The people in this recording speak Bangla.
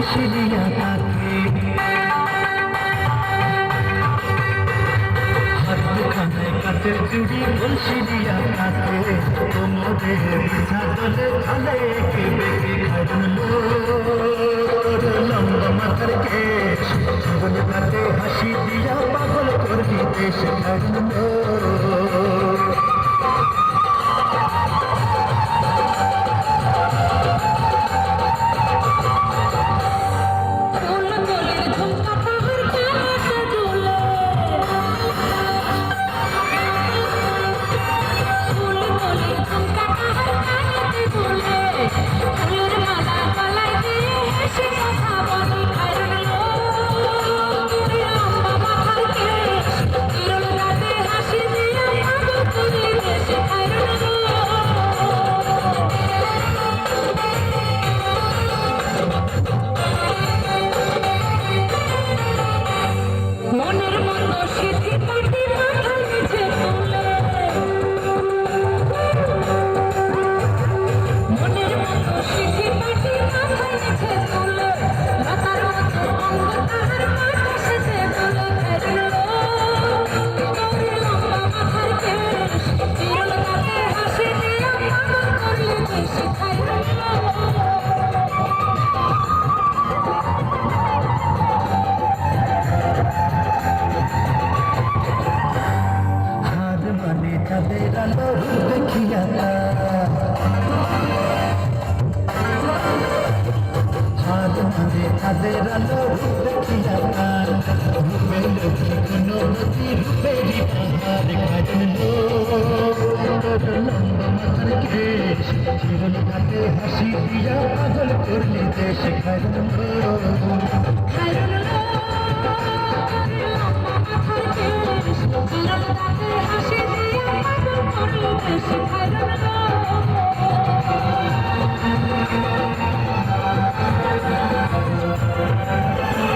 বলশিরিয়া তাকে হাতখানায় কাচের চুড়ি বলশিরিয়া তাকে কোমরে বিছা দলে চলে একে বেঁকে খাজলো লম্বা মাথার কেশ জীবন কাটে হাসি দিয়া পাগল করবি দেশ খাজলো চাঁদের আলো দেখিয়া চাঁদের আলো দেখিয়া রূপে লক্ষ্মী কোন নদী রূপেরই পাহাড় খাজলো লম্বা মাথার কেশ জীবন কাটে হাসি দিয়া পাগল করলি দেশ খাজলো